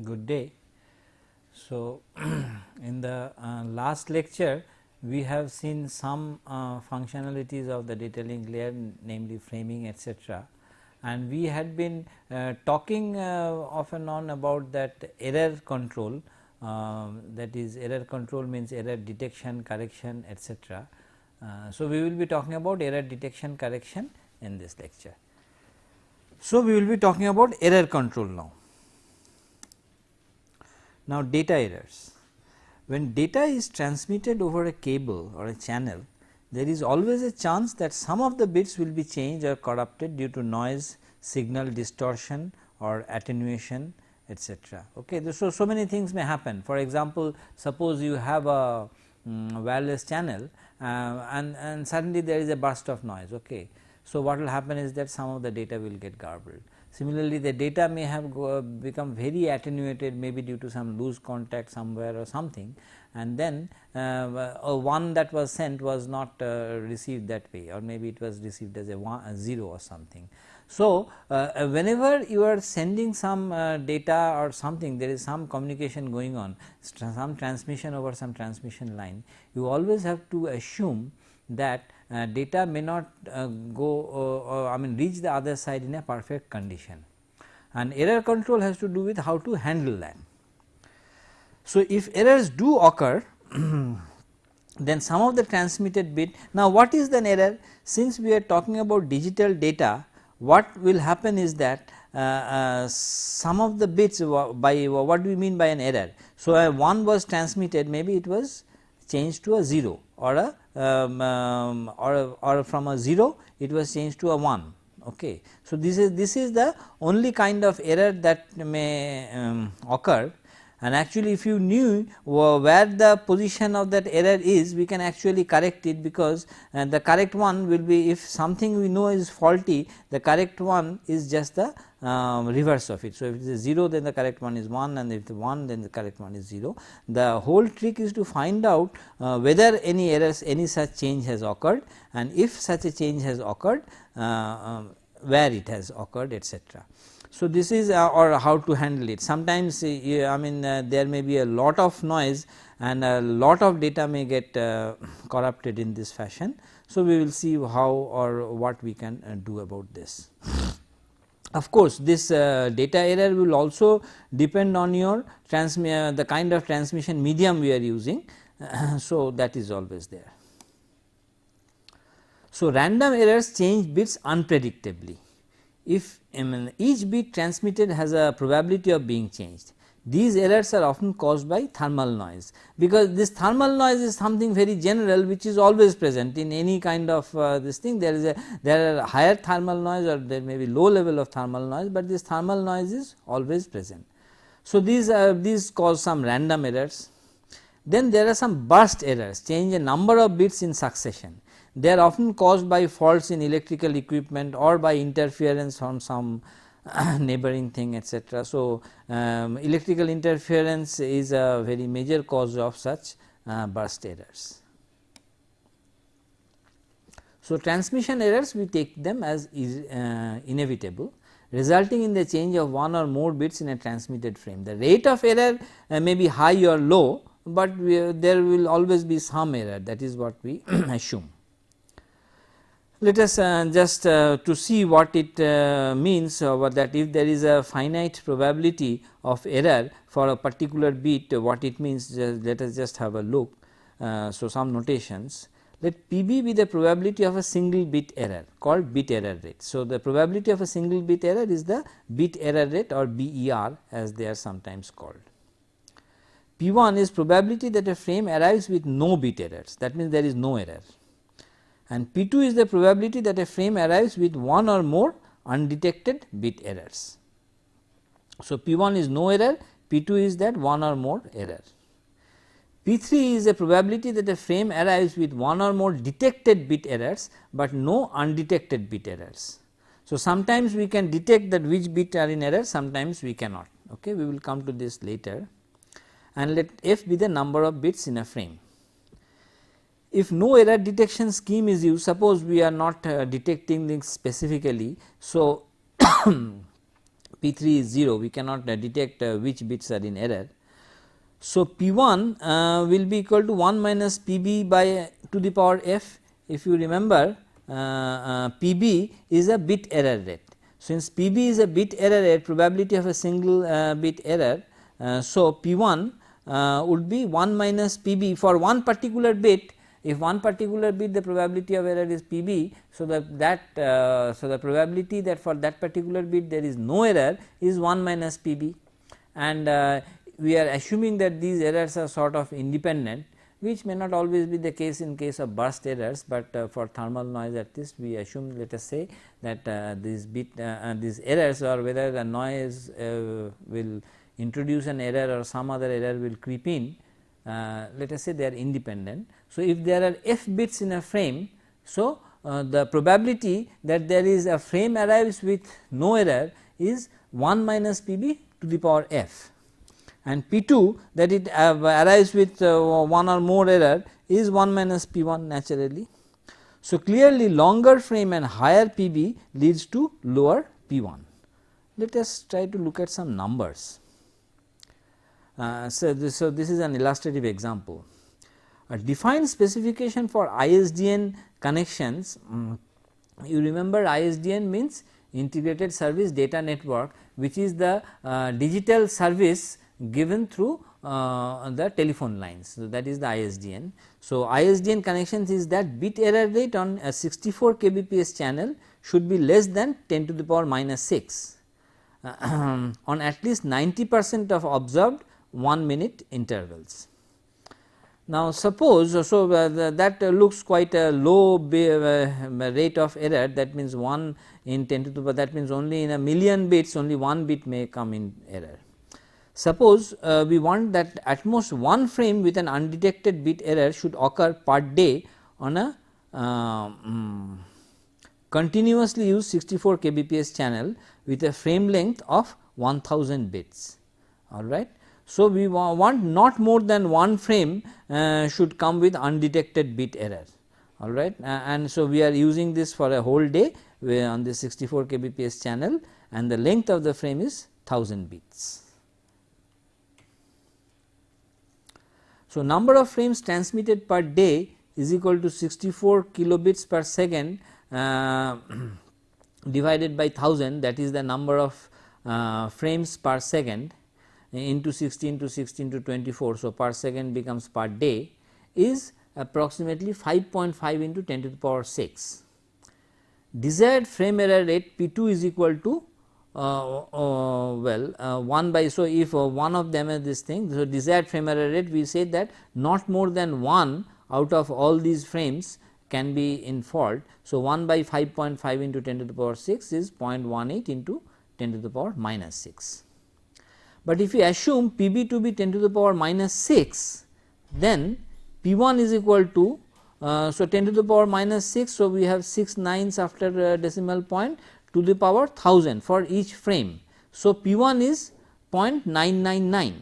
Good day. So, in the last lecture we have seen some functionalities of the data link layer, namely framing, etc., and we had been talking off and on about that error control, that is error control means error detection, correction, etc. So, we will be talking about error detection, correction in this lecture. So, we will be talking about error control now. Now, data errors. When data is transmitted over a cable or a channel, there is always a chance that some of the bits will be changed or corrupted due to noise, signal distortion or attenuation, etc. Okay. So many things may happen. For example, suppose you have a wireless channel and suddenly there is a burst of noise. Okay. So, what will happen is that some of the data will get garbled. Similarly, the data may have become very attenuated, maybe due to some loose contact somewhere or something, and then one that was sent was not received that way, or maybe it was received as a 0 or something. So, whenever you are sending some data or something, there is some communication going on, some transmission over some transmission line, you always have to assume that data may not reach the other side in a perfect condition, and error control has to do with how to handle that. So, if errors do occur then some of the transmitted bit. Now, what is an error? Since we are talking about digital data, what will happen is that some of the bits, by what do we mean by an error? So, 1 was transmitted, maybe it was changed to a 0 or a or from a 0 it was changed to a 1. Okay. So, this is the only kind of error that may occur, and actually if you knew where the position of that error is, we can actually correct it, because the correct one will be, if something we know is faulty, the correct one is just the reverse of it. So, if it is 0, then the correct one is 1, and if it is 1, then the correct one is 0. The whole trick is to find out whether any errors, any such change has occurred, and if such a change has occurred, where it has occurred, etc. So, this is or how to handle it. Sometimes there may be a lot of noise and a lot of data may get corrupted in this fashion. So, we will see how or what we can do about this. Of course, this data error will also depend on your the kind of transmission medium we are using. So, that is always there. So, random errors change bits unpredictably. If each bit transmitted has a probability of being changed, these errors are often caused by thermal noise, because this thermal noise is something very general which is always present in any kind of this thing. There are higher thermal noise, or there may be low level of thermal noise, but this thermal noise is always present. So, these cause some random errors. Then there are some burst errors, change a number of bits in succession. They are often caused by faults in electrical equipment or by interference from some neighboring thing, etc. So, electrical interference is a very major cause of such burst errors. So, transmission errors, we take them as inevitable, resulting in the change of one or more bits in a transmitted frame. The rate of error may be high or low, but there will always be some error, that is what we assume. Let us just to see what it means, that if there is a finite probability of error for a particular bit, what it means, let us just have a look. So, some notations. Let Pb be the probability of a single bit error, called bit error rate. So, the probability of a single bit error is the bit error rate, or BER as they are sometimes called. P1 is probability that a frame arrives with no bit errors, that means there is no error, and P2 is the probability that a frame arrives with one or more undetected bit errors. So, P1 is no error, P2 is that one or more error. P3 is a probability that a frame arrives with one or more detected bit errors, but no undetected bit errors. So, sometimes we can detect that which bit are in error, sometimes we cannot. Okay, we will come to this later, and let f be the number of bits in a frame. If no error detection scheme is used, suppose we are not detecting things specifically. So, P3 is 0, we cannot detect which bits are in error. So, P1 will be equal to 1 minus Pb by to the power f. If you remember, Pb is a bit error rate. Since Pb is a bit error rate, probability of a single bit error, so P1 would be 1 minus Pb for one particular bit. If one particular bit the probability of error is Pb, so so the probability that for that particular bit there is no error is 1 minus Pb, and we are assuming that these errors are sort of independent, which may not always be the case in case of burst errors, but for thermal noise at least we assume, let us say that these errors, or whether the noise will introduce an error or some other error will creep in, let us say they are independent. So, if there are f bits in a frame, so the probability that there is a frame arrives with no error is 1 minus Pb to the power f, and P2 that it arrives with one or more error is 1 minus P1 naturally. So, clearly longer frame and higher Pb leads to lower P1. Let us try to look at some numbers. So, this is an illustrative example. A defined specification for ISDN connections, you remember ISDN means Integrated Service Data Network, which is the digital service given through the telephone lines. So, that is the ISDN. So, ISDN connections is that bit error rate on a 64 kbps channel should be less than 10 to the power minus 6 on at least 90% of observed 1 minute intervals. Now, suppose that looks quite a low rate of error, that means 1 in 10 to the power, that means only in a million bits only 1 bit may come in error. Suppose we want that at most one frame with an undetected bit error should occur per day on a continuously used 64 kbps channel with a frame length of 1000 bits, alright. So, we want not more than one frame should come with undetected bit error, alright, and so we are using this for a whole day on the 64 kbps channel, and the length of the frame is 1000 bits. So, number of frames transmitted per day is equal to 64 kilobits per second divided by 1000, that is the number of frames per second, into 16 to 16 to 24. So, per second becomes per day is approximately 5.5 into 10 to the power 6. Desired frame error rate P2 is equal to 1 by, so if one of them is this thing, so desired frame error rate we say that not more than 1 out of all these frames can be in fault. So, 1 by 5.5 into 10 to the power 6 is 0.18 into 10 to the power minus 6. But if we assume Pb to be 10 to the power minus 6, then P1 is equal to so 10 to the power minus 6. So, we have 6 nines after decimal point to the power 1000 for each frame. So, P1 is 0.999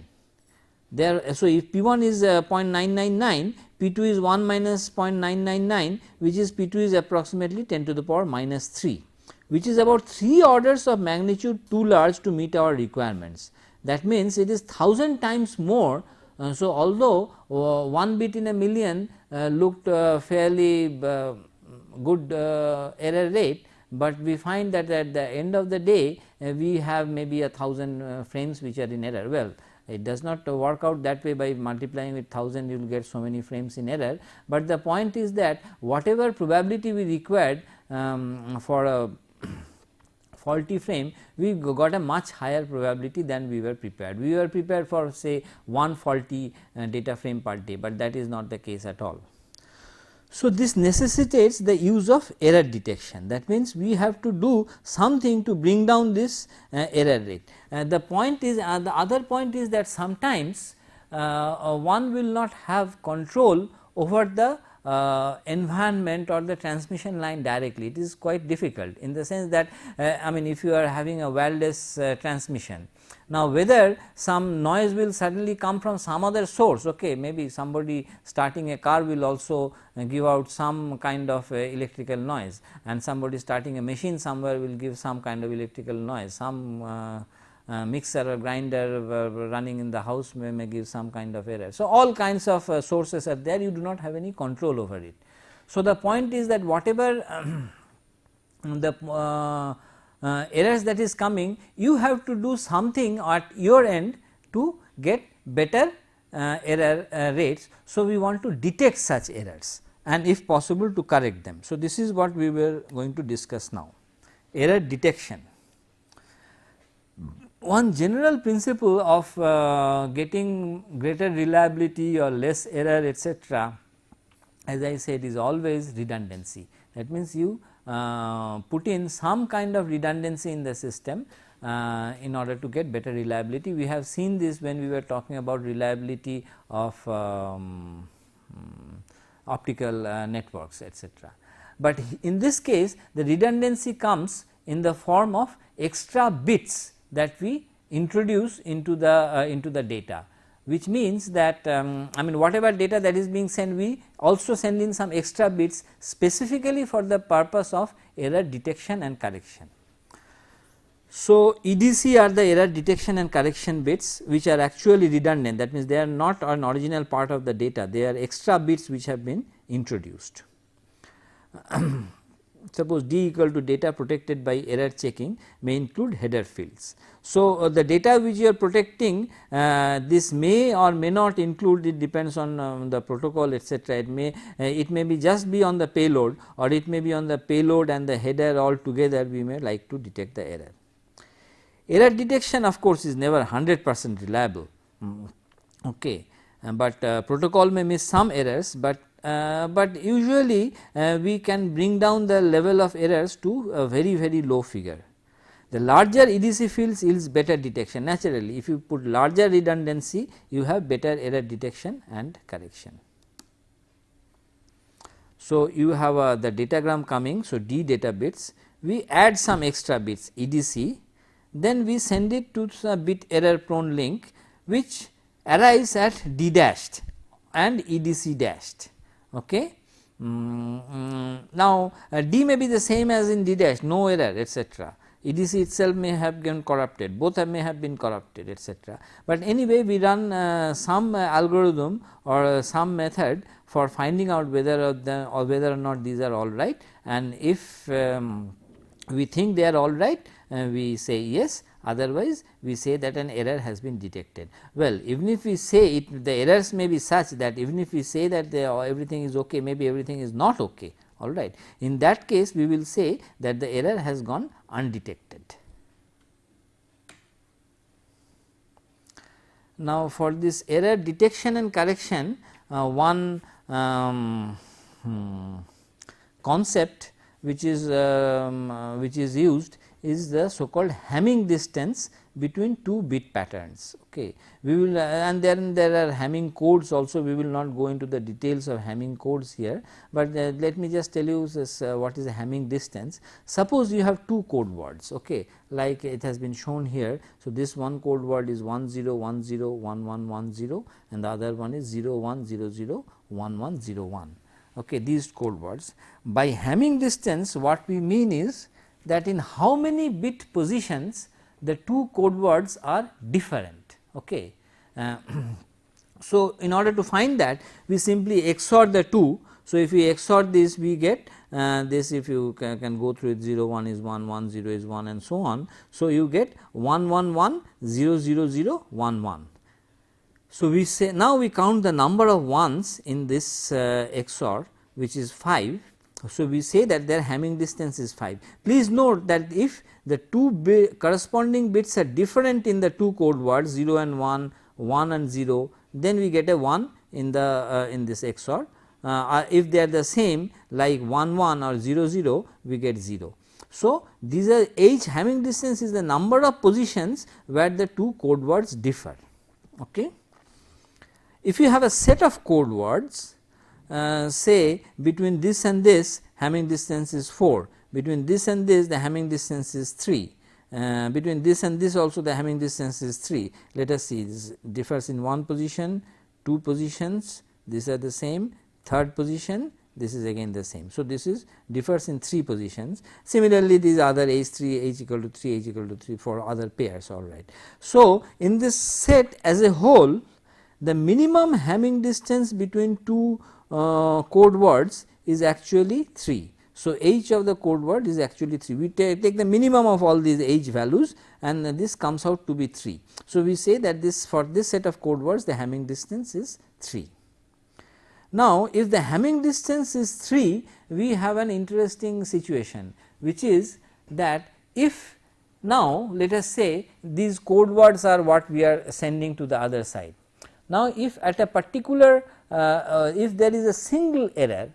there. So, if P1 is 0.999, P2 is 1 minus 0.999, which is P2 is approximately 10 to the power minus 3, which is about 3 orders of magnitude too large to meet our requirements. That means, it is 1000 times more. So, although 1 bit in a million looked fairly good error rate, but we find that at the end of the day we have maybe 1000 frames which are in error. Well, it does not work out that way. By multiplying with 1000 you will get so many frames in error, but the point is that whatever probability we required for a faulty frame, we got a much higher probability than we were prepared. We were prepared for say one faulty data frame per day, but that is not the case at all. So, this necessitates the use of error detection. That means, we have to do something to bring down this error rate. The point is, the other point is that sometimes one will not have control over the environment or the transmission line directly. It is quite difficult in the sense that I mean if you are having a wireless transmission. Now, whether some noise will suddenly come from some other source, okay, maybe somebody starting a car will also give out some kind of electrical noise, and somebody starting a machine somewhere will give some kind of electrical noise, some mixer or grinder running in the house may give some kind of error. So, all kinds of sources are there, you do not have any control over it. So, the point is that whatever the errors that is coming, you have to do something at your end to get better error rates. So, we want to detect such errors and if possible to correct them. So, this is what we were going to discuss now, error detection. One general principle of getting greater reliability or less error etc., as I said, is always redundancy. That means, you put in some kind of redundancy in the system in order to get better reliability. We have seen this when we were talking about reliability of optical networks etc. But in this case the redundancy comes in the form of extra bits that we introduce into the data, which means that I mean whatever data that is being sent, we also send in some extra bits specifically for the purpose of error detection and correction. So, EDC are the error detection and correction bits which are actually redundant, that means they are not an original part of the data, they are extra bits which have been introduced. Suppose D equal to data protected by error checking may include header fields. So, the data which you are protecting, this may or may not include, it depends on the protocol etc. It may be just be on the payload, or it may be on the payload and the header all together, we may like to detect the error. Error detection of course is never 100% reliable, okay, but protocol may miss some errors, but usually we can bring down the level of errors to a very low figure. The larger EDC fields yields better detection. Naturally, if you put larger redundancy, you have better error detection and correction. So, you have the datagram coming. So, D data bits, we add some extra bits EDC, then we send it to a bit error prone link which arrives at D dashed and EDC dashed. Okay. Now, D may be the same as in D dash, no error etc. EDC itself may have been corrupted, both may have been corrupted etc. But anyway, we run some algorithm or some method for finding out whether or not these are all right, and if we think they are all right, we say yes, otherwise we say that an error has been detected. Well, even if we say it, the errors may be such that even if we say that everything is okay, maybe everything is not okay, all right. In that case, we will say that the error has gone undetected. Now, for this error detection and correction, one concept which is used is the so called Hamming distance between two bit patterns. Okay. We will and then there are Hamming codes also, we will not go into the details of Hamming codes here, but let me just tell you this, what is a Hamming distance. Suppose you have two code words, okay, like it has been shown here. So, this one code word is 10101110 and the other one is 01001101. Okay, these code words. By Hamming distance, what we mean is that in how many bit positions the two code words are different. Okay. So, in order to find that, we simply XOR the two. So, if we XOR this, we get this, if you can go through it, 0 1 is 1, 1 0 is 1 and so on. So, you get 1 1 1 0 0 0 1 1. So, we say now we count the number of ones in this XOR, which is 5. So, we say that their Hamming distance is 5. Please note that if the two corresponding bits are different in the two code words 0 and 1, 1 and 0, then we get a 1 in the in this XOR. If they are the same like 1 1 or 0 0, we get 0. So, these are H Hamming distance is the number of positions where the two code words differ. Okay. If you have a set of code words, say between this and this Hamming distance is 4, between this and this the Hamming distance is 3, between this and this also the Hamming distance is 3. Let us see, this differs in 1 position, 2 positions, these are the same, 3rd position, this is again the same. So, this is differs in 3 positions. Similarly, these other H 3, H equal to 3, H equal to 3 for other pairs, all right. So, in this set as a whole, the minimum Hamming distance between 2 code words is actually 3. So, H of the code word is actually 3. We take the minimum of all these H values and this comes out to be 3. So, we say that this for this set of code words the Hamming distance is 3. Now, if the Hamming distance is 3, we have an interesting situation, which is that if now let us say these code words are what we are sending to the other side. Now, if at a particular if there is a single error,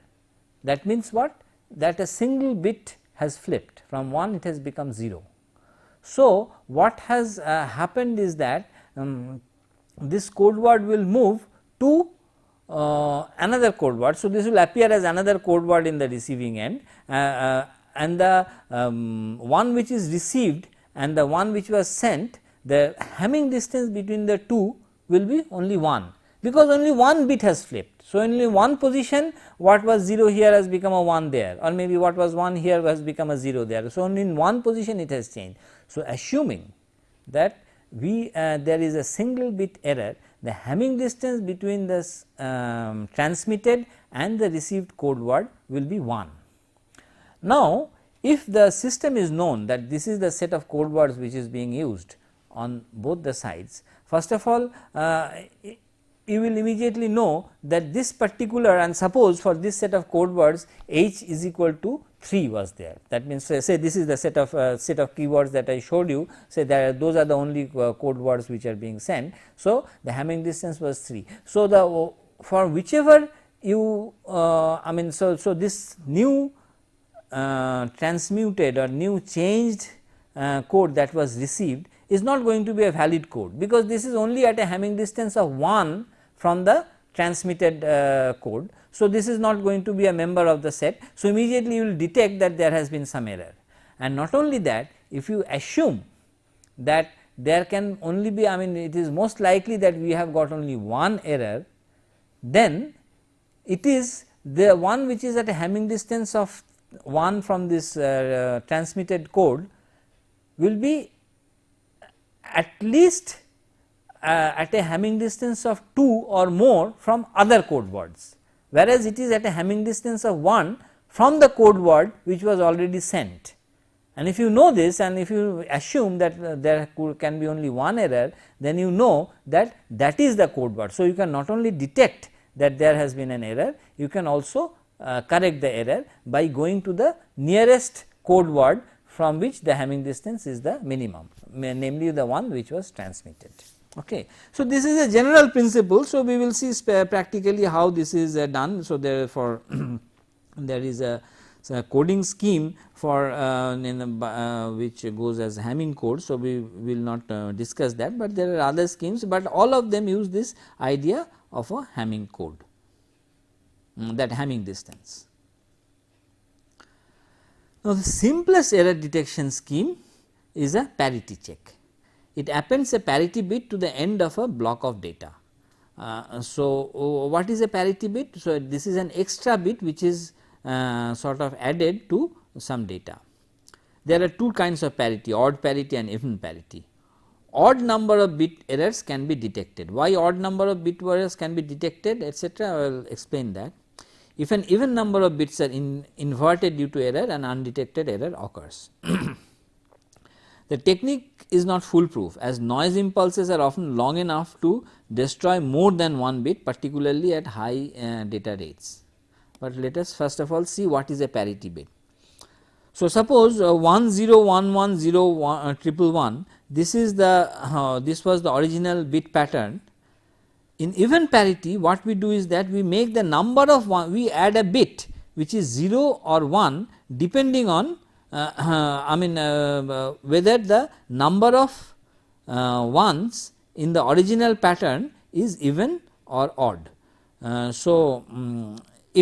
that means what? That a single bit has flipped from 1 it has become 0. So, what has happened is that this code word will move to another code word. So, this will appear as another code word in the receiving end and the one which is received and the one which was sent, the Hamming distance between the two will be only 1, because only one bit has flipped. So, only one position what was 0 here has become a 1 there, or maybe what was 1 here has become a 0 there. So, only in one position it has changed. So, assuming that there is a single bit error, the Hamming distance between the transmitted and the received code word will be 1. Now, if the system is known that this is the set of code words which is being used on both the sides, first of all you will immediately know that this particular, and suppose for this set of code words H is equal to 3 was there. That means, say this is the set of keywords that I showed you, say that those are the only code words which are being sent. So, the Hamming distance was 3. So, the for whichever you I mean, so this new transmuted or new changed code that was received is not going to be a valid code, because this is only at a Hamming distance of 1 from the transmitted code. So, this is not going to be a member of the set. So, immediately you will detect that there has been some error, and not only that, if you assume that there can only be, I mean it is most likely that we have got only one error, then it is the one which is at a Hamming distance of 1 from this transmitted code will be at least at a Hamming distance of 2 or more from other code words, whereas it is at a Hamming distance of 1 from the code word which was already sent. And if you know this, and if you assume that there can be only one error, then you know that that is the code word. So, you can not only detect that there has been an error, you can also correct the error by going to the nearest code word from which the Hamming distance is the minimum, namely the one which was transmitted. Okay. So, this is a general principle. So, we will see practically how this is done. So, therefore, there is a coding scheme for which goes as Hamming code. So, we will not discuss that, but there are other schemes, but all of them use this idea of a Hamming code, that Hamming distance. Now, the simplest error detection scheme is a parity check. It appends a parity bit to the end of a block of data. So, what is a parity bit? So, this is an extra bit which is sort of added to some data. There are two kinds of parity, odd parity and even parity. Odd number of bit errors can be detected. Why odd number of bit errors can be detected, etc., I will explain that. If an even number of bits are inverted due to error, an undetected error occurs. The technique is not foolproof, as noise impulses are often long enough to destroy more than one bit, particularly at high data rates. But let us first of all see what is a parity bit. So, suppose 10110111, this is the this was the original bit pattern. In even parity, what we do is that we make the number of we add a bit which is 0 or 1 depending on whether the number of ones in the original pattern is even or odd. So,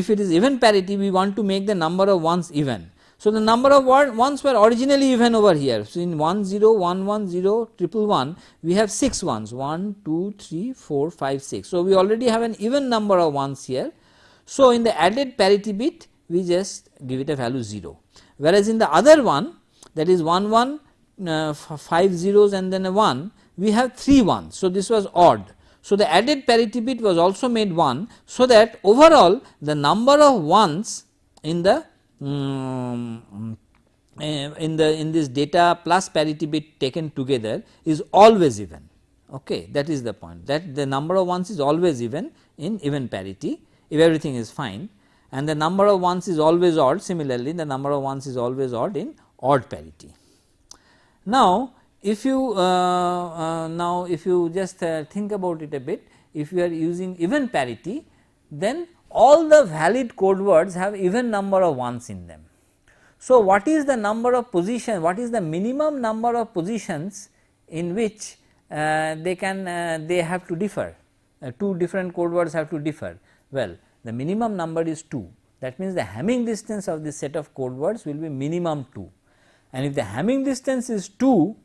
if it is even parity, we want to make the number of ones even. So, the number of ones were originally even over here. So, in 1 0 1 1 0 1 1 we have 6 ones 1 2 3 4 5 6. So, we already have an even number of ones here. So, in the added parity bit we just give it a value 0, whereas in the other one, that is 1 1 5 zeros and then a 1, we have 3 ones. So, this was odd. So, the added parity bit was also made 1. So, that overall the number of ones in the in this data plus parity bit taken together is always even. Okay, that is the point, that the number of ones is always even in even parity if everything is fine, and the number of ones is always odd. Similarly, the number of ones is always odd in odd parity. Now, if you just think about it a bit, if you are using even parity, then all the valid code words have even number of ones in them. So, what is the number of positions, what is the minimum number of positions in which they have to differ, two different code words have to differ? Well, the minimum number is 2, that means the Hamming distance of this set of code words will be minimum 2, and if the Hamming distance is 2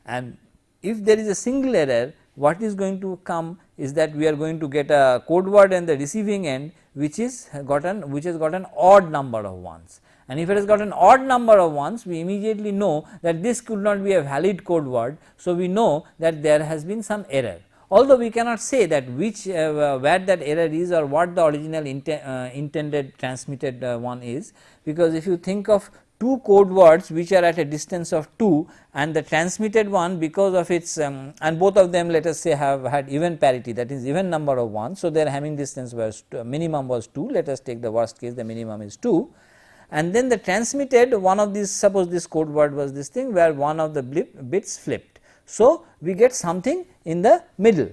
and if there is a single error, what is going to come is that we are going to get a code word at the receiving end which has got an odd number of ones, and if it has got an odd number of ones, we immediately know that this could not be a valid code word. So, we know that there has been some error, although we cannot say that which where that error is or what the original intended transmitted one is, because if you think of two code words which are at a distance of 2 and the transmitted one, because of its and both of them let us say have had even parity, that is even number of ones. So, their Hamming distance was minimum was 2, let us take the worst case, the minimum is 2, and then the transmitted one of these, suppose this code word was this thing where one of the bits flipped. So, we get something in the middle.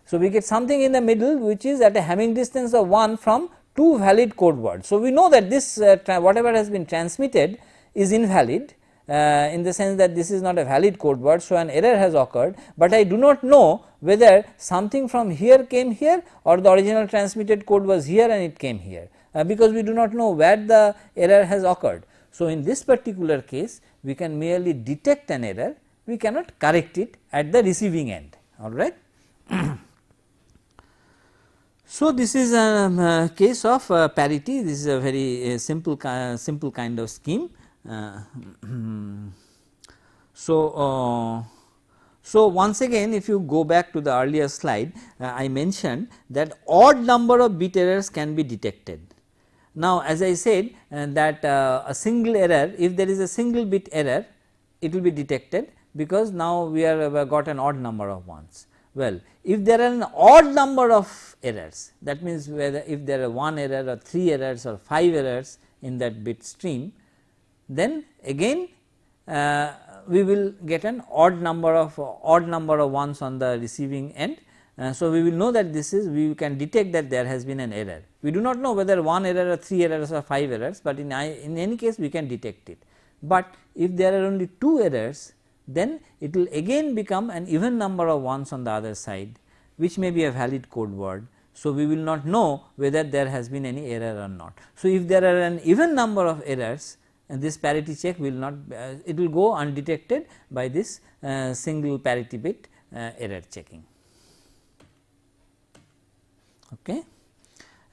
So, we get something in the middle which is at a Hamming distance of 1 from two valid code words. So, we know that this whatever has been transmitted is invalid in the sense that this is not a valid code word. So, an error has occurred, but I do not know whether something from here came here or the original transmitted code was here and it came here, because we do not know where the error has occurred. So, in this particular case we can merely detect an error, we cannot correct it at the receiving end, all right. So, this is a case of parity. This is a very simple kind of scheme. So, once again if you go back to the earlier slide, I mentioned that odd number of bit errors can be detected. Now, as I said that a single error, if there is a single bit error, it will be detected because now we have got an odd number of ones. Well, if there are an odd number of errors, that means whether if there are 1 error or 3 errors or 5 errors in that bit stream, then again we will get an odd number of ones on the receiving end. So, we will know that this is, we can detect that there has been an error. We do not know whether 1 error or 3 errors or 5 errors, but in any case we can detect it. But if there are only 2 errors, then it will again become an even number of ones on the other side, which may be a valid code word. So, we will not know whether there has been any error or not. So, if there are an even number of errors, and this parity check will not it will go undetected by this single parity bit error checking. Okay.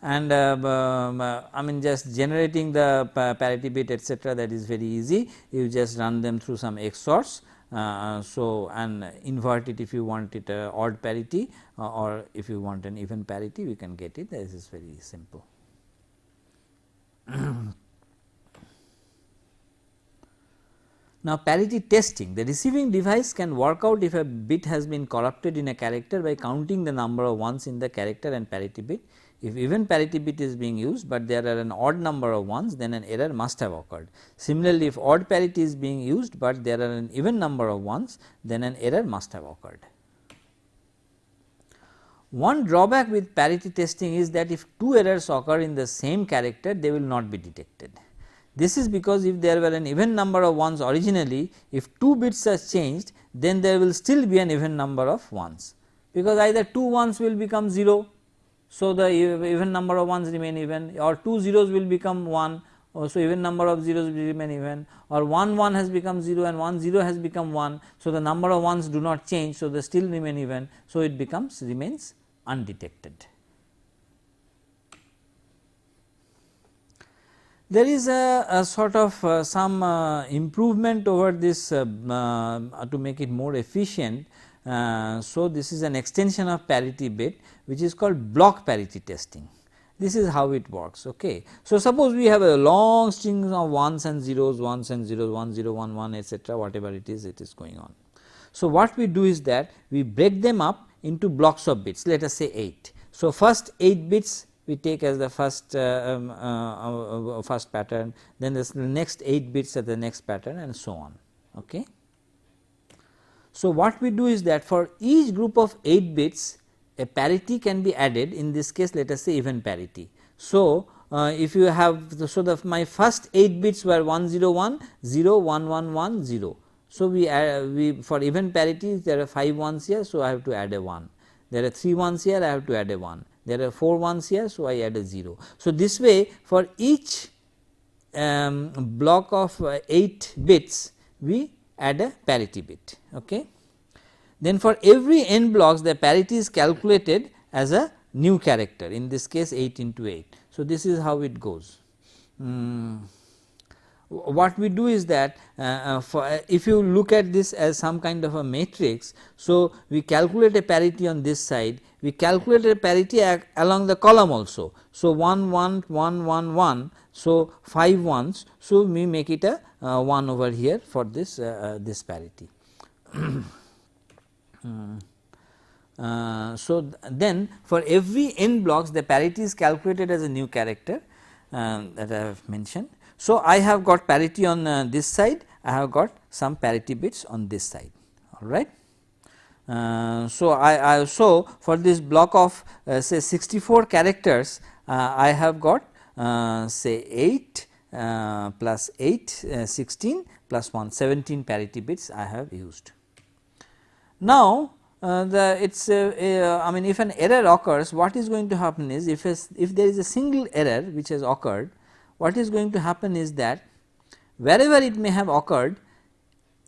And I mean just generating the parity bit etc., that is very easy, you just run them through some XORs. So, and invert it if you want it odd parity or if you want an even parity, we can get it. This is very simple. Now, parity testing, the receiving device can work out if a bit has been corrupted in a character by counting the number of ones in the character and parity bit. If even parity bit is being used, but there are an odd number of ones, then an error must have occurred. Similarly, if odd parity is being used, but there are an even number of ones, then an error must have occurred. One drawback with parity testing is that if 2 errors occur in the same character, they will not be detected. This is because if there were an even number of ones originally, if 2 bits are changed, then there will still be an even number of ones, because either 2 ones will become 0. So, the even number of ones remain even, or 2 zeros will become 1, so even number of zeros will remain even, or 1 1 has become 0 and 1 0 has become 1. So, the number of ones do not change, so they still remain even. So, it remains undetected. There is a sort of some improvement over this to make it more efficient. So, this is an extension of parity bit which is called block parity testing. This is how it works. Okay. So, suppose we have a long string of ones and zeros, 1 0 1 1 etc., whatever it is going on. So, what we do is that we break them up into blocks of bits, let us say 8. So, first 8 bits we take as the first pattern, then the next 8 bits as the next pattern, and so on. Okay. So, what we do is that for each group of 8 bits a parity can be added, in this case let us say even parity. So, if you have my first 8 bits were 1 0 1 0 1 1 1 0. So, we for even parity there are 5 ones here, so I have to add a 1, there are 3 ones here, I have to add a 1, there are 4 ones here, so I add a 0. So, this way for each block of 8 bits we add a parity bit. Okay. Then for every n blocks the parity is calculated as a new character, in this case 8 into 8. So, this is how it goes. What we do is that if you look at this as some kind of a matrix, so we calculate a parity on this side, we calculate a parity along the column also. So, 1 1 1 1 1, so 5 ones, so we make it a 1 over here for this this parity. So, then for every n blocks the parity is calculated as a new character that I have mentioned. So, I have got parity on this side, I have got some parity bits on this side, all right. So, so for this block of say 64 characters, I have got say 8 plus 8 16 plus 1 17 parity bits I have used. Now, I mean if an error occurs, what is going to happen is if there is a single error which has occurred, what is going to happen is that wherever it may have occurred,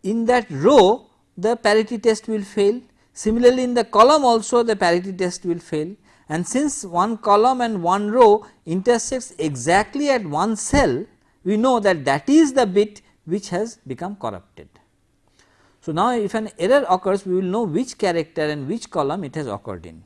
in that row the parity test will fail. Similarly, in the column also the parity test will fail, and since one column and one row intersects exactly at one cell, we know that that is the bit which has become corrupted. So, now if an error occurs, we will know which character and which column it has occurred in.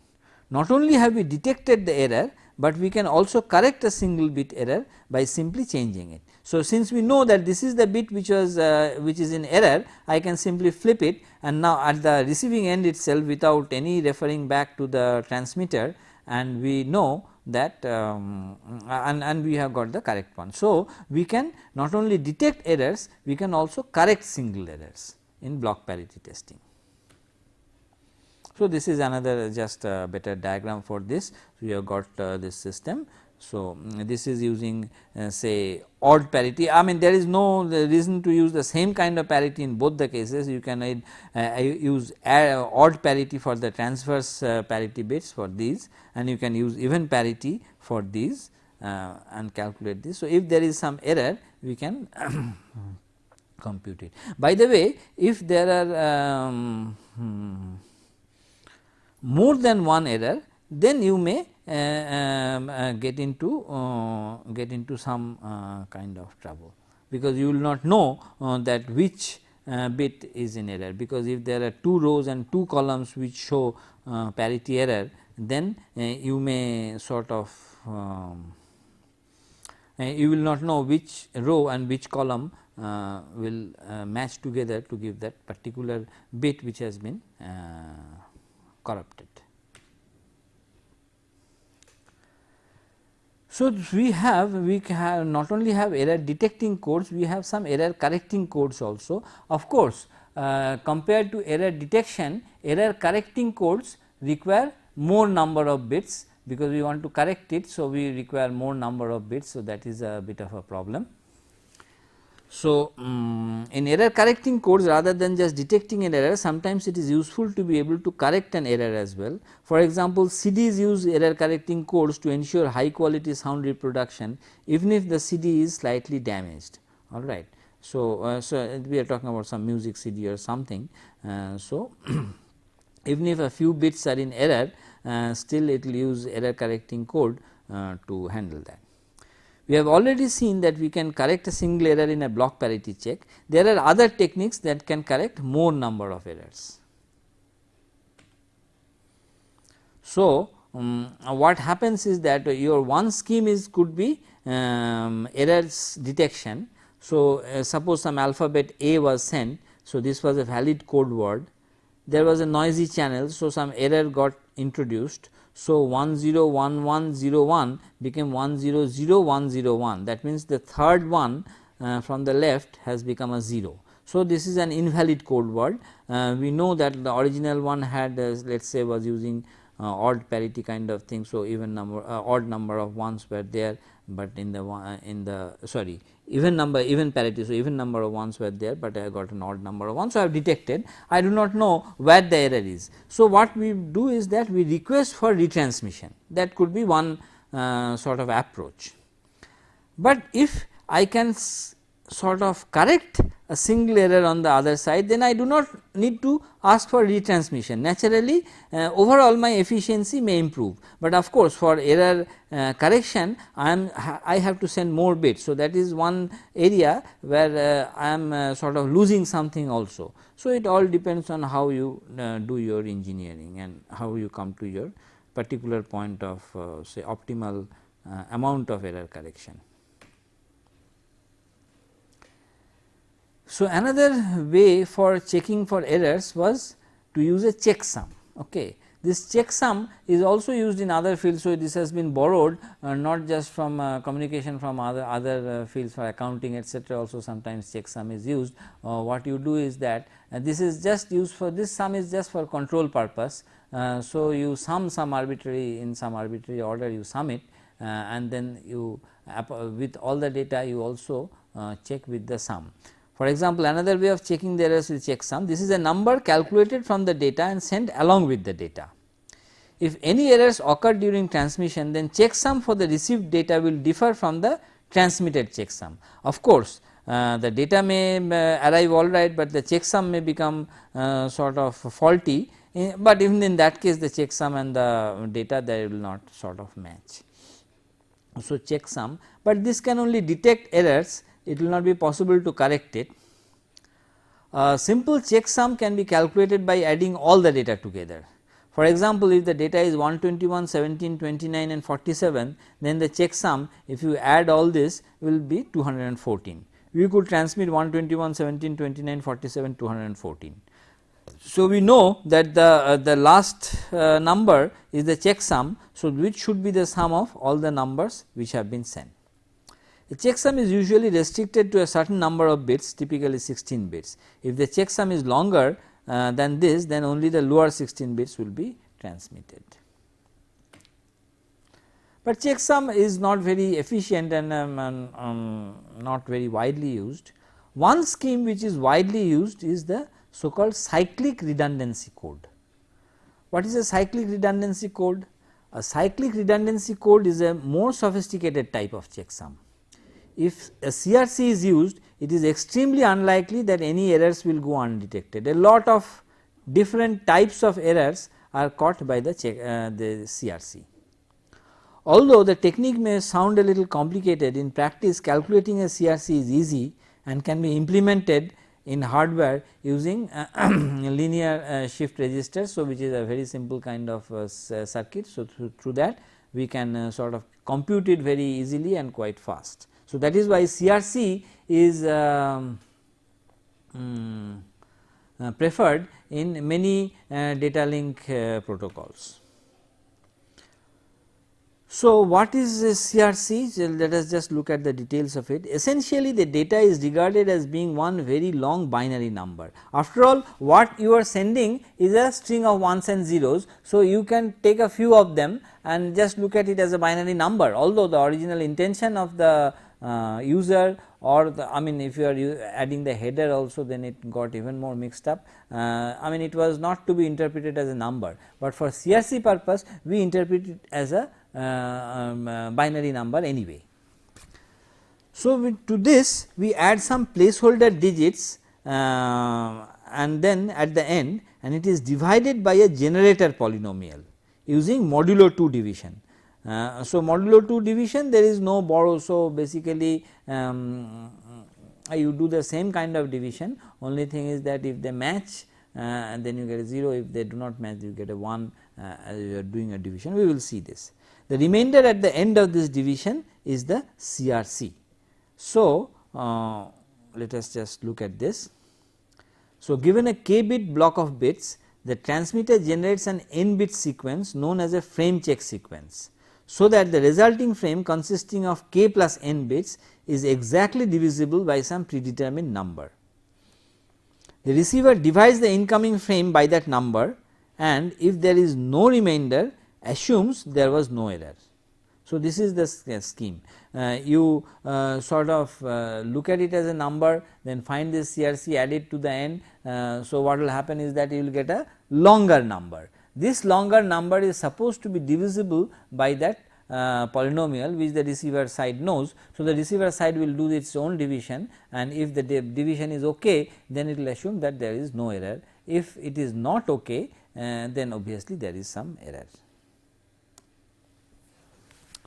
Not only have we detected the error, but we can also correct a single bit error by simply changing it. So, since we know that this is the bit which was which is in error, I can simply flip it, and now at the receiving end itself without any referring back to the transmitter, and we know that and we have got the correct one. So, we can not only detect errors, we can also correct single errors in block parity testing. So, this is another just better diagram for this. So, we have got this system. So, this is using say odd parity. I mean there is no reason to use the same kind of parity in both the cases. You can use odd parity for the transverse parity bits for these, and you can use even parity for these and calculate this. So, if there is some error, we can compute it. By the way, if there are more than one error, then you may get into some kind of trouble, because you will not know that which bit is in error, because if there are 2 rows and 2 columns which show parity error, then you may sort of you will not know which row and which column will match together to give that particular bit which has been corrupted. So, we not only have error detecting codes, we have some error correcting codes also. Of course, compared to error detection, error correcting codes require more number of bits, because we want to correct it. So, we require more number of bits. So, that is a bit of a problem. So, in error correcting codes, rather than just detecting an error, sometimes it is useful to be able to correct an error as well. For example, CDs use error correcting codes to ensure high quality sound reproduction even if the CD is slightly damaged, all right. So, we are talking about some music CD or something. So, even if a few bits are in error, still it will use error correcting code to handle that. We have already seen that we can correct a single error in a block parity check. There are other techniques that can correct more number of errors. So, what happens is that your one scheme is could be errors detection. So, suppose some alphabet A was sent. So, this was a valid code word. There was a noisy channel. So, some error got introduced. So, 101101 became 100101, that means the third one from the left has become a 0. So, this is an invalid code word. We know that the original one had let us say was using odd parity kind of thing. So, even number odd number of ones were there, but in the sorry even parity. So, even number of ones were there, but I got an odd number of ones. So, I have detected, I do not know where the error is. So, what we do is that we request for retransmission, that could be one sort of approach. But if I can sort of correct a single error on the other side, then I do not need to ask for retransmission. Naturally, overall my efficiency may improve, but of course, for error correction I have to send more bits. So, that is one area where I am sort of losing something also. So, it all depends on how you do your engineering and how you come to your particular point of say optimal amount of error correction. So, another way for checking for errors was to use a checksum. Okay. This checksum is also used in other fields. So, this has been borrowed not just from communication, from other fields for accounting etc. Also sometimes checksum is used. What you do is that this is just used for, this sum is just for control purpose. So, you sum some arbitrary, in some arbitrary order you sum it and then you with all the data you also check with the sum. For example, another way of checking the errors with checksum, this is a number calculated from the data and sent along with the data. If any errors occur during transmission, then checksum for the received data will differ from the transmitted checksum. Of course, the data may arrive all right, but the checksum may become sort of faulty, but even in that case the checksum and the data, they will not sort of match. So, checksum, but this can only detect errors, it will not be possible to correct it. A simple checksum can be calculated by adding all the data together. For example, if the data is 121, 17, 29 and 47, then the checksum, if you add all this, will be 214. We could transmit 121, 17, 29, 47, 214. So, we know that the last number is the checksum. So, which should be the sum of all the numbers which have been sent. The checksum is usually restricted to a certain number of bits, typically 16 bits. If the checksum is longer than this, then only the lower 16 bits will be transmitted. But checksum is not very efficient and not very widely used. One scheme which is widely used is the so called cyclic redundancy code. What is a cyclic redundancy code? A cyclic redundancy code is a more sophisticated type of checksum. If a CRC is used, it is extremely unlikely that any errors will go undetected. A lot of different types of errors are caught by the CRC. Although the technique may sound a little complicated, in practice calculating a CRC is easy and can be implemented in hardware using linear shift register. So, which is a very simple kind of circuit. So, through that we can sort of compute it very easily and quite fast. So, that is why CRC is preferred in many data link protocols. So, what is CRC? So, let us just look at the details of it. Essentially, the data is regarded as being one very long binary number. After all, what you are sending is a string of ones and zeros. So, you can take a few of them and just look at it as a binary number, although the original intention of the user or the, I mean if you are adding the header also, then it got even more mixed up. I mean it was not to be interpreted as a number, but for CRC purpose we interpret it as a binary number anyway. So, to this we add some placeholder digits and then at the end, and it is divided by a generator polynomial using modulo 2 division. So, modulo 2 division there is no borrow. So, basically you do the same kind of division, only thing is that if they match and then you get a 0, if they do not match you get a 1 as you are doing a division, we will see this. The remainder at the end of this division is the CRC. So, let us just look at this. So, given a k bit block of bits, the transmitter generates an n bit sequence known as a frame check sequence, so that the resulting frame consisting of k plus n bits is exactly divisible by some predetermined number. The receiver divides the incoming frame by that number, and if there is no remainder, assumes there was no error. So, this is the scheme. You sort of look at it as a number, then find this CRC, add it to the end. So, what will happen is that you will get a longer number. This longer number is supposed to be divisible by that polynomial which the receiver side knows. So, the receiver side will do its own division, and if the division is okay, then it will assume that there is no error. If it is not okay, then obviously there is some error.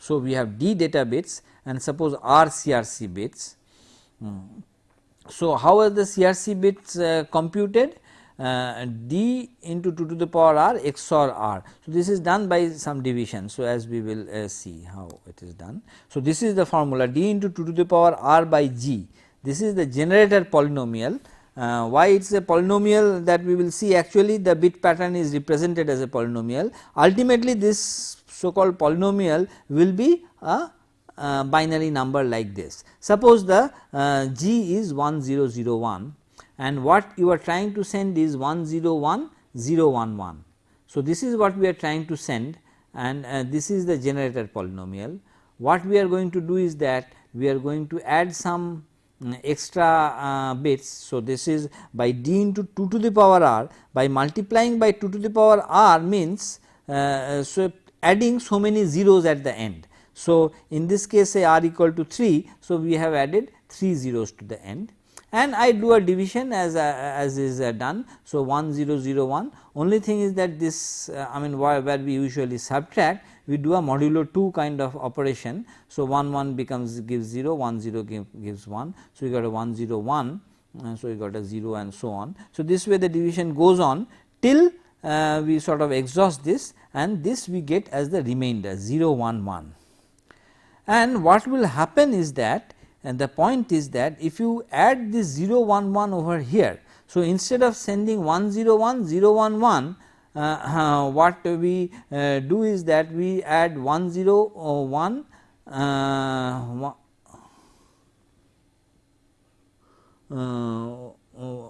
So, we have d data bits and suppose r CRC bits. So, how are the CRC bits computed? D into 2 to the power r XOR r. So, this is done by some division. So, as we will see how it is done. So, this is the formula d into 2 to the power r by g. This is the generator polynomial. Why it is a polynomial, that we will see. Actually the bit pattern is represented as a polynomial. Ultimately this so called polynomial will be a binary number like this. Suppose the g is 1001 and what you are trying to send is 101011. So, this is what we are trying to send, and this is the generator polynomial. What we are going to do is that we are going to add some extra bits. So, this is by d into 2 to the power r, by multiplying by 2 to the power r means so adding so many zeros at the end. So, in this case say r equal to 3. So, we have added 3 zeros to the end, and I do a division as is done. So, 1001, only thing is that this I mean where we usually subtract, we do a modulo 2 kind of operation. So, 1 gives 0, 1 gives 1. So, we got a 101, so we got a 0 and so on. So, this way the division goes on till we sort of exhaust this, and this we get as the remainder 011. And what will happen is that, and the point is that if you add this 011 over here, so instead of sending 101 011, what we do is that we add 101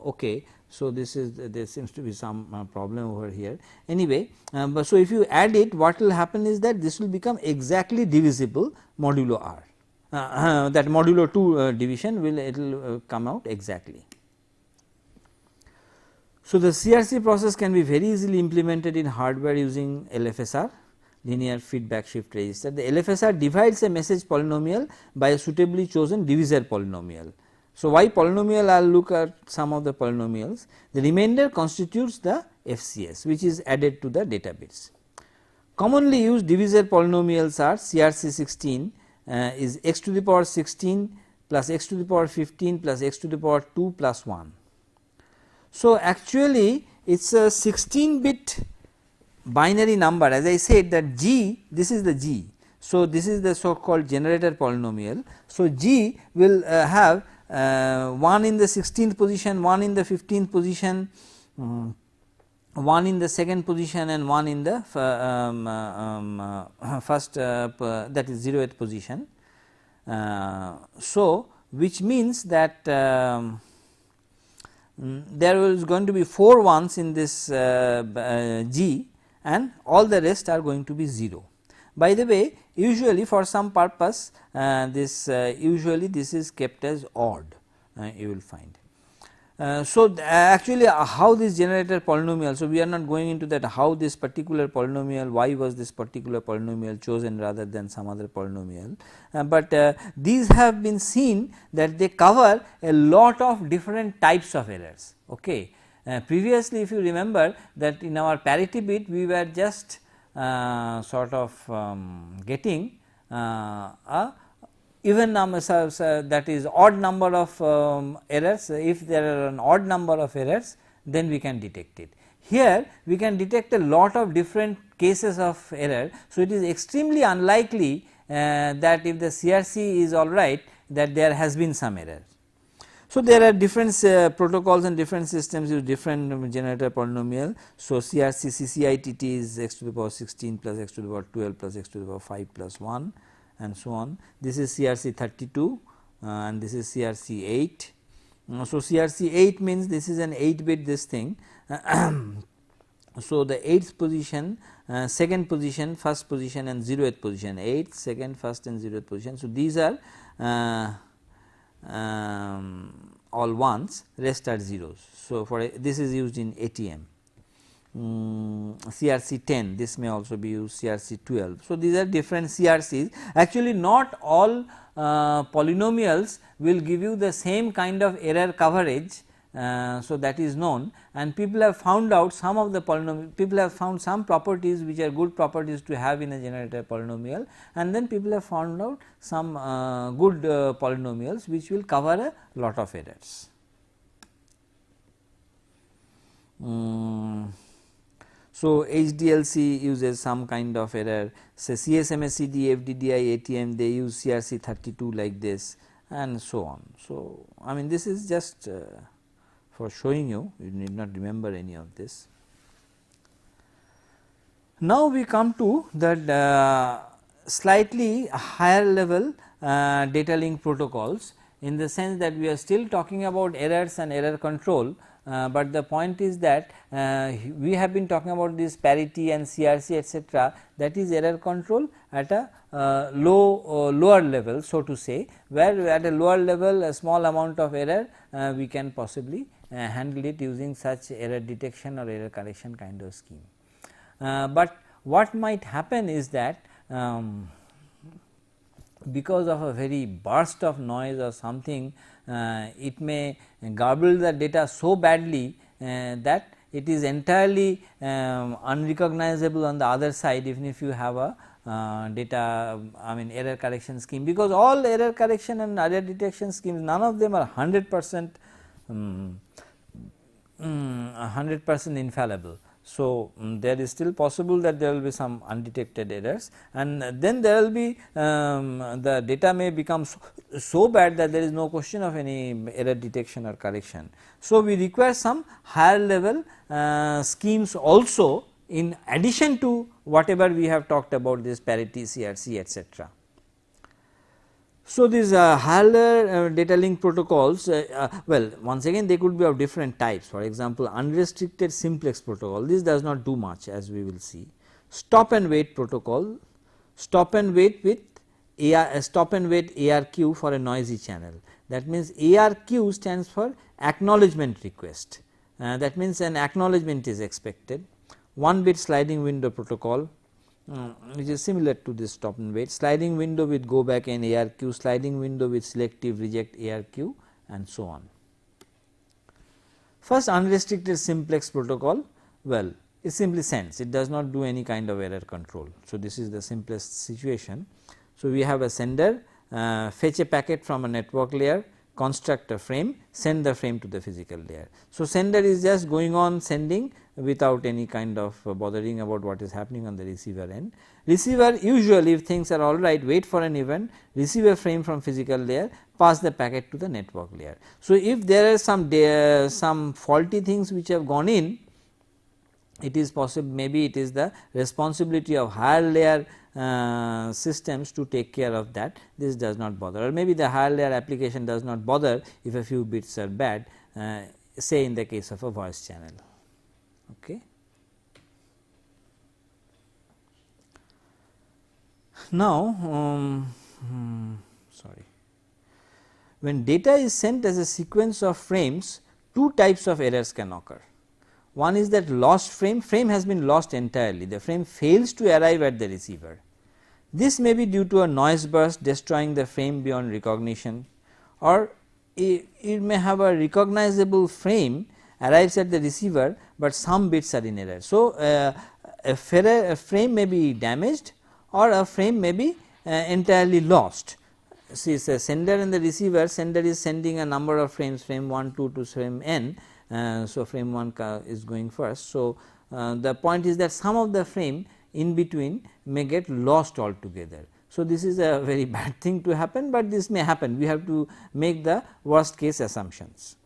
okay. So, this is there seems to be some problem over here anyway, but so if you add it, what will happen is that this will become exactly divisible modulo r, that modulo 2 division will it will come out exactly. So, the CRC process can be very easily implemented in hardware using LFSR, linear feedback shift register. The LFSR divides a message polynomial by a suitably chosen divisor polynomial. So, why polynomial? I will look at some of the polynomials. The remainder constitutes the FCS, which is added to the data bits. Commonly used divisor polynomials are CRC 16 is x to the power 16 plus x to the power 15 plus x to the power 2 plus 1. So, actually it is a 16 bit binary number, as I said that g, this is the g. So, this is the so called generator polynomial. So, g will have 1 in the 16th position, 1 in the 15th position, 1 in the second position, and 1 in the first that is 0th position. So, which means that there is going to be 4 ones in this g, and all the rest are going to be 0. By the way, usually for some purpose usually this is kept as odd, you will find. Actually how this generator polynomial, so we are not going into that how this particular polynomial, why was this particular polynomial chosen rather than some other polynomial, but these have been seen that they cover a lot of different types of errors. Okay. Previously if you remember that in our parity bit we were just sort of getting a even number, that is odd number of errors. If there are an odd number of errors, then we can detect it. Here we can detect a lot of different cases of error. So, it is extremely unlikely that if the CRC is alright, that there has been some error. So, there are different protocols and different systems use different generator polynomial. So, CRC CCITT is x to the power 16 plus x to the power 12 plus x to the power 5 plus 1 and so on. This is CRC 32 and this is CRC 8. So, CRC 8 means this is an 8 bit this thing. So, the 8th position, 2nd position, 1st position and 0th position, 8th, 2nd, 1st and 0th position. So, these are all ones, rest are zeros. So, for this is used in ATM. CRC 10, this may also be used, CRC 12. So, these are different CRCs. Actually not all polynomials will give you the same kind of error coverage. So, that is known, and people have found out some of the polynomial, people have found some properties which are good properties to have in a generator polynomial, and then people have found out some good polynomials which will cover a lot of errors. So, HDLC uses some kind of error, say CSMSCD, FDDI, ATM, they use CRC 32 like this and so on. So, I mean this is just for showing you, you need not remember any of this. Now, we come to the slightly higher level data link protocols, in the sense that we are still talking about errors and error control. But the point is that we have been talking about this parity and CRC etc., that is error control at a lower level, so to say, where at a lower level a small amount of error we can possibly handle it using such error detection or error correction kind of scheme. But what might happen is that because of a very burst of noise or something, it may garble the data so badly that it is entirely unrecognizable on the other side, even if you have a data error correction scheme, because all error correction and error detection schemes, none of them are 100% infallible. So, there is still possible that there will be some undetected errors, and then there will be the data may become so bad that there is no question of any error detection or correction. So, we require some higher level schemes also in addition to whatever we have talked about, this parity, CRC etc. So, these higher data link protocols, well, once again they could be of different types. For example, unrestricted simplex protocol, this does not do much, as we will see. Stop and wait protocol, stop and wait with stop and wait ARQ for a noisy channel. That means ARQ stands for acknowledgement request, that means an acknowledgement is expected. 1 bit sliding window protocol, which is similar to this stop and wait, sliding window with go back and ARQ, sliding window with selective reject ARQ and so on. First, unrestricted simplex protocol, well, it simply sends, it does not do any kind of error control. So, this is the simplest situation. So, we have a sender, fetch a packet from a network layer, construct a frame, send the frame to the physical layer. So, sender is just going on sending without any kind of bothering about what is happening on the receiver end. Receiver usually, if things are alright, wait for an event, receive a frame from physical layer, pass the packet to the network layer. So, if there are some faulty things which have gone in, it is possible, maybe it is the responsibility of higher layer systems to take care of that. This does not bother, or maybe the higher layer application does not bother if a few bits are bad, say in the case of a voice channel. Okay. Now, sorry, when data is sent as a sequence of frames, two types of errors can occur. One is that lost frame has been lost entirely, the frame fails to arrive at the receiver. This may be due to a noise burst destroying the frame beyond recognition, or it may have a recognizable frame arrives at the receiver, but some bits are in error. So, a frame may be damaged or a frame may be entirely lost. See, the sender and the receiver, sender is sending a number of frames, frame 1, 2 to frame n. So, frame 1 is going first. So, the point is that some of the frame in between may get lost altogether. So, this is a very bad thing to happen, but this may happen, we have to make the worst case assumptions.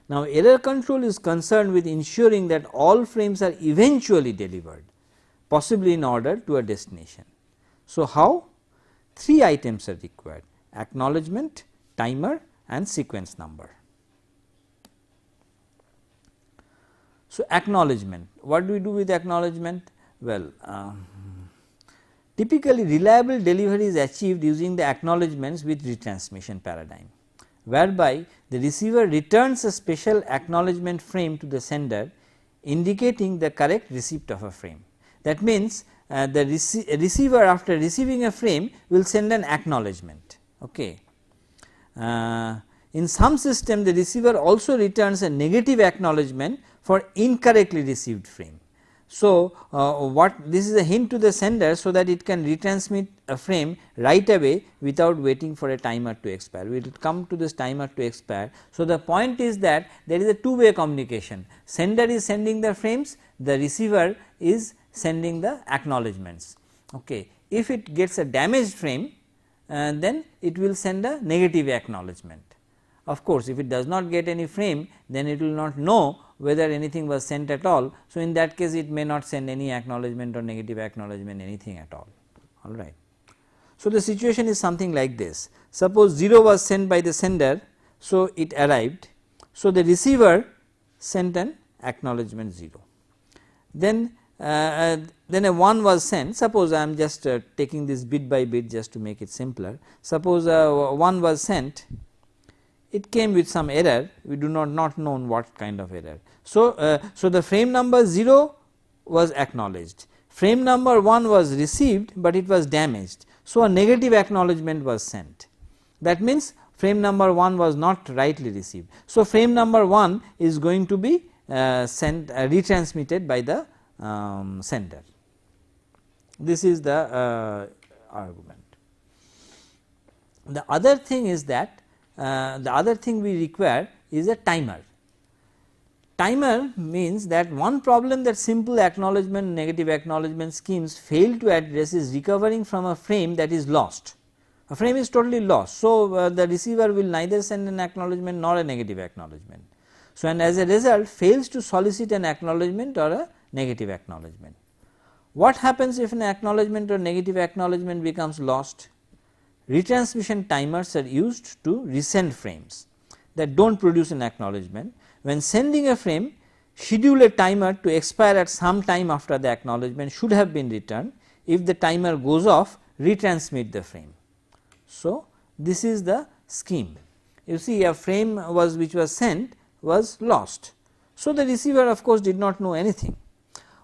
Now, error control is concerned with ensuring that all frames are eventually delivered, possibly in order to a destination. So, how? 3 items are required: acknowledgement, timer and sequence number. So, acknowledgement, what do we do with acknowledgement? Well, typically reliable delivery is achieved using the acknowledgements with retransmission paradigm, whereby the receiver returns a special acknowledgement frame to the sender indicating the correct receipt of a frame. That means, the receiver after receiving a frame will send an acknowledgement. Okay. In some system, the receiver also returns a negative acknowledgement for incorrectly received frame. So, what this is a hint to the sender, so that it can retransmit a frame right away without waiting for a timer to expire. We will come to this timer to expire. So, the point is that there is a two-way communication, sender is sending the frames, the receiver is sending the acknowledgements. Okay. If it gets a damaged frame, then it will send a negative acknowledgement. Of course, if it does not get any frame, then it will not know whether anything was sent at all. So, in that case it may not send any acknowledgement or negative acknowledgement, anything at all right. So, the situation is something like this. Suppose 0 was sent by the sender, so it arrived. So, the receiver sent an acknowledgement 0. Then a 1 was sent. Suppose I am just taking this bit by bit just to make it simpler. Suppose 1 was sent, it came with some error, we do not know what kind of error. So, so the frame number 0 was acknowledged, frame number 1 was received, but it was damaged. So, a negative acknowledgement was sent, that means frame number 1 was not rightly received. So, frame number 1 is going to be retransmitted by the sender. This is the argument. The other thing is that the other thing we require is a timer. Timer means that one problem that simple acknowledgement, negative acknowledgement schemes fail to address is recovering from a frame that is lost. A frame is totally lost. So, the receiver will neither send an acknowledgement nor a negative acknowledgement. So, and as a result fails to solicit an acknowledgement or a negative acknowledgement. What happens if an acknowledgement or negative acknowledgement becomes lost? Retransmission timers are used to resend frames that do not produce an acknowledgement. When sending a frame, schedule a timer to expire at some time after the acknowledgement should have been returned. If the timer goes off, retransmit the frame. So, this is the scheme. You see, a frame which was sent was lost. So, the receiver of course did not know anything.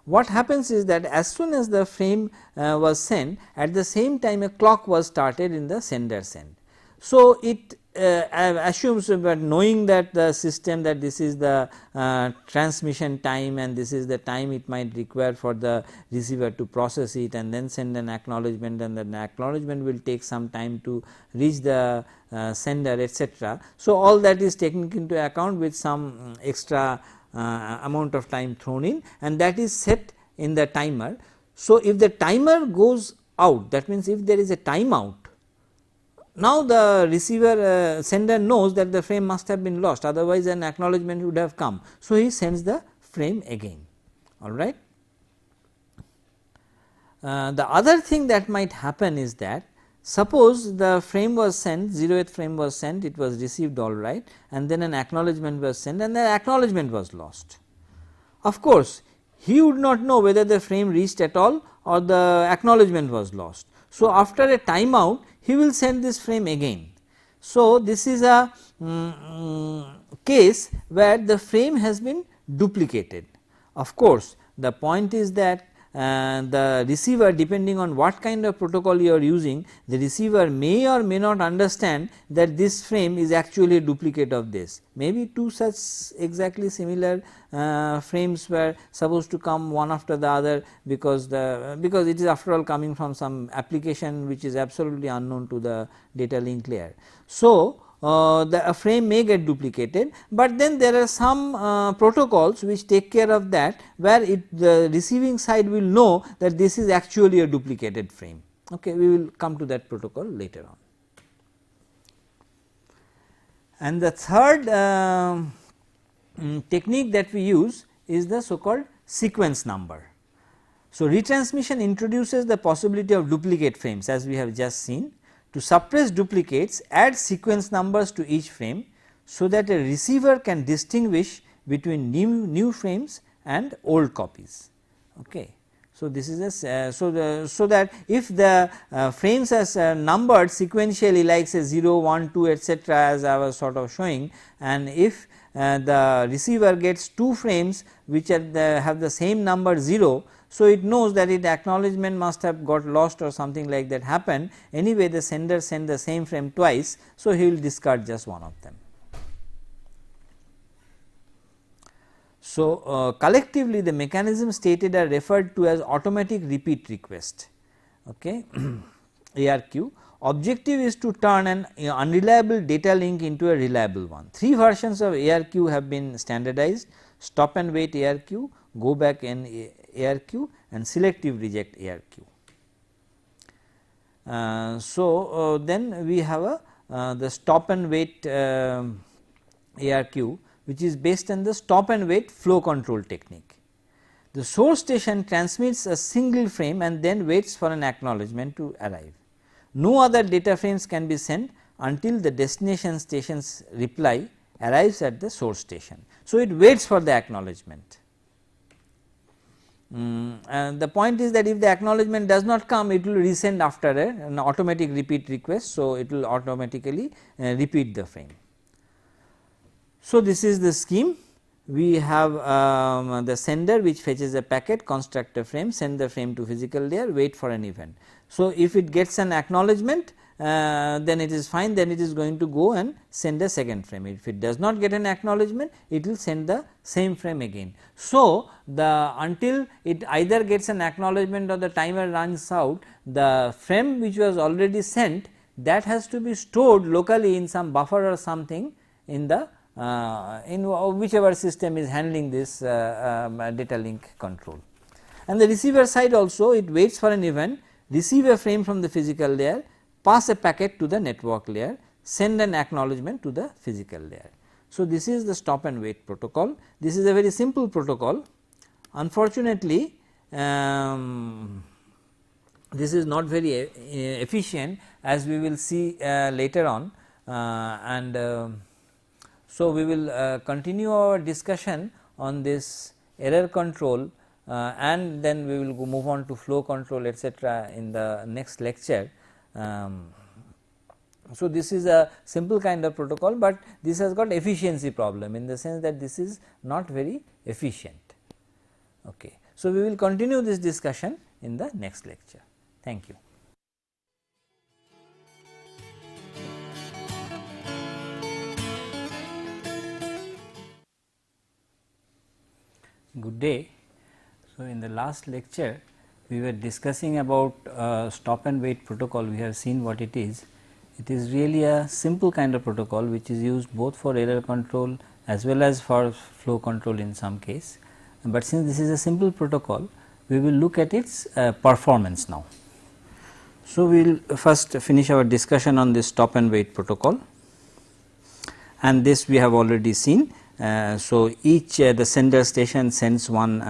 What happens is that as soon as the frame was sent, at the same time a clock was started in the sender's end. So, it assumes, but knowing that the system, that this is the transmission time and this is the time it might require for the receiver to process it and then send an acknowledgement, and then the acknowledgement will take some time to reach the sender, etc. So, all that is taken into account with some extra amount of time thrown in, and that is set in the timer. So, if the timer goes out, that means if there is a timeout, now the receiver sender knows that the frame must have been lost, otherwise an acknowledgement would have come. So, he sends the frame again, alright. The other thing that might happen is that suppose the frame was sent, 0th frame was sent, it was received alright, and then an acknowledgement was sent and the acknowledgement was lost. Of course, he would not know whether the frame reached at all or the acknowledgement was lost. So, after a timeout he will send this frame again. So, this is a case where the frame has been duplicated. Of course, the point is that the receiver, depending on what kind of protocol you are using, the receiver may or may not understand that this frame is actually a duplicate of this. Maybe two such exactly similar frames were supposed to come one after the other, because it is after all coming from some application which is absolutely unknown to the data link layer. So, the frame may get duplicated, but then there are some protocols which take care of that, where the receiving side will know that this is actually a duplicated frame. Okay, we will come to that protocol later on. And the third technique that we use is the so called sequence number. So, retransmission introduces the possibility of duplicate frames, as we have just seen. To suppress duplicates, add sequence numbers to each frame, so that a receiver can distinguish between new frames and old copies. Okay. So, this is a so that if the frames are numbered sequentially, like say 0, 1, 2 etc., as I was sort of showing, and if the receiver gets 2 frames which are have the same number 0, so it knows that its acknowledgement must have got lost or something like that happened. Anyway, the sender sent the same frame twice, so he will discard just one of them. So, collectively the mechanism stated are referred to as automatic repeat request, okay, ARQ. Objective is to turn an unreliable data link into a reliable one. 3 versions of ARQ have been standardized: stop and wait ARQ, go back and ARQ, and selective reject ARQ. Then we have the stop and wait ARQ, which is based on the stop and wait flow control technique. The source station transmits a single frame and then waits for an acknowledgement to arrive. No other data frames can be sent until the destination station's reply arrives at the source station. So, it waits for the acknowledgement. And the point is that if the acknowledgement does not come, it will resend after an automatic repeat request. So, it will automatically repeat the frame. So, this is the scheme. We have the sender which fetches a packet, construct a frame, send the frame to physical layer, wait for an event. So, if it gets an acknowledgement, then it is fine, then it is going to go and send a second frame. If it does not get an acknowledgement, it will send the same frame again. So, until it either gets an acknowledgement or the timer runs out, the frame which was already sent, that has to be stored locally in some buffer or something in the in whichever system is handling this data link control. And the receiver side also, it waits for an event, receive a frame from the physical layer, pass a packet to the network layer, send an acknowledgement to the physical layer. So, this is the stop and wait protocol. This is a very simple protocol. Unfortunately, this is not very efficient, as we will see later on, so we will continue our discussion on this error control and then we will move on to flow control etc. in the next lecture. So, this is a simple kind of protocol, but this has got efficiency problem, in the sense that this is not very efficient. Okay. So, we will continue this discussion in the next lecture. Thank you. Good day. So, in the last lecture we were discussing about stop and wait protocol. We have seen what it is. It is really a simple kind of protocol which is used both for error control as well as for flow control in some case. But since this is a simple protocol, we will look at its performance now. So, we will first finish our discussion on this stop and wait protocol, and this we have already seen. So, each the sender station sends one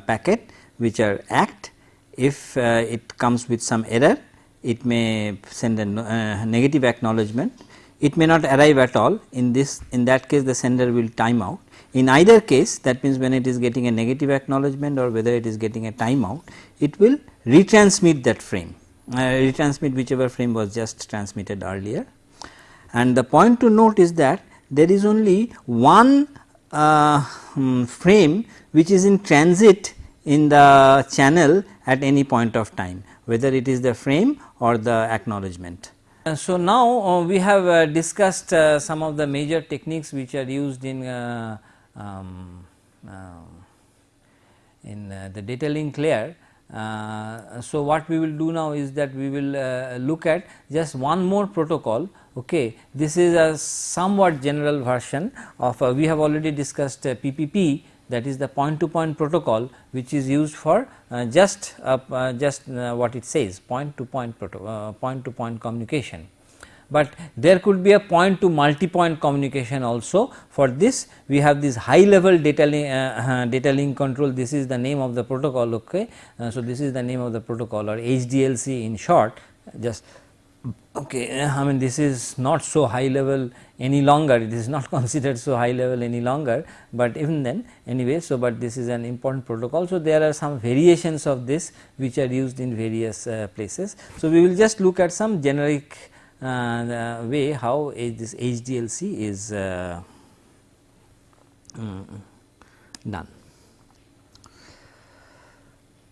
packet which are ACT. If it comes with some error, it may send a negative acknowledgement. It may not arrive at all. In that case, the sender will time out. in either case, that means when it is getting a negative acknowledgement or whether it is getting a timeout, it will retransmit that frame, retransmit whichever frame was just transmitted earlier. And the point to note is that there is only one frame which is in transit in the channel at any point of time, whether it is the frame or the acknowledgement. So, now we have discussed some of the major techniques which are used in the data link layer. So, what we will do now is that we will look at just one more protocol. Okay. This is a somewhat general version of we have already discussed PPP, that is the point to point protocol, which is used for just what it says, point to point communication. But there could be a point to multi point communication also. For this we have this high level data link control, this is the name of the protocol. Okay. So, this is the name of the protocol, or HDLC in short. Just okay, I mean this is not so high level any longer, it is not considered so high level any longer, but even then anyway. So, but this is an important protocol. So, there are some variations of this which are used in various places. So, we will just look at some generic way how this HDLC is done.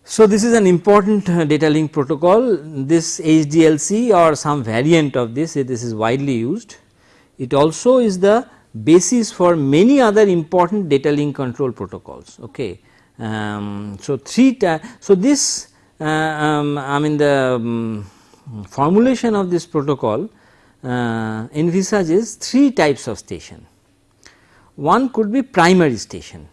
So, this is an important data link protocol. This HDLC or some variant of this is widely used. It also is the basis for many other important data link control protocols. Okay. So, this I mean the formulation of this protocol envisages 3 types of station. One could be primary station.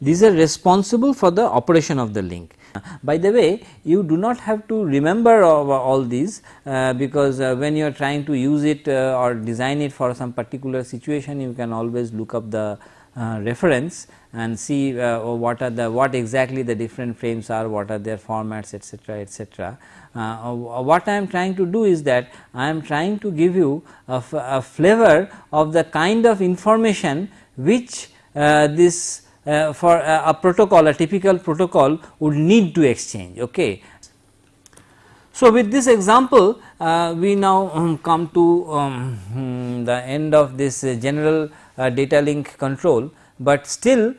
These are responsible for the operation of the link. By the way, you do not have to remember all these because when you are trying to use it or design it for some particular situation, you can always look up the reference and see what exactly the different frames are, what are their formats, etc., etc. What I am trying to do is that I am trying to give you a flavor of the kind of information which this for a protocol, a typical protocol would need to exchange. Okay. So, with this example we now come to the end of this general data link control, but still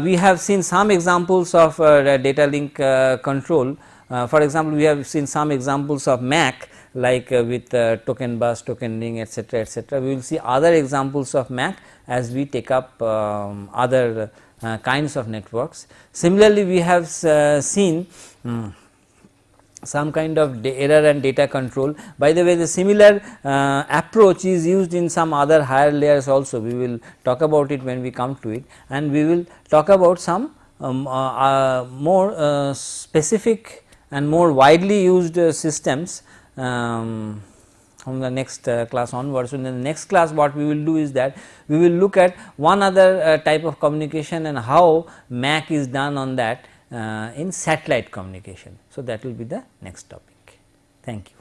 we have seen some examples of data link control. For example, we have seen some examples of MAC like with token bus, token ring, etc., etc. We will see other examples of MAC as we take up other kinds of networks. Similarly, we have seen some kind of error and data control. By the way, the similar approach is used in some other higher layers also. We will talk about it when we come to it, and we will talk about some more specific and more widely used systems from the next class onwards. So, in the next class what we will do is that we will look at one other type of communication and how MAC is done on that in satellite communication. So, that will be the next topic. Thank you.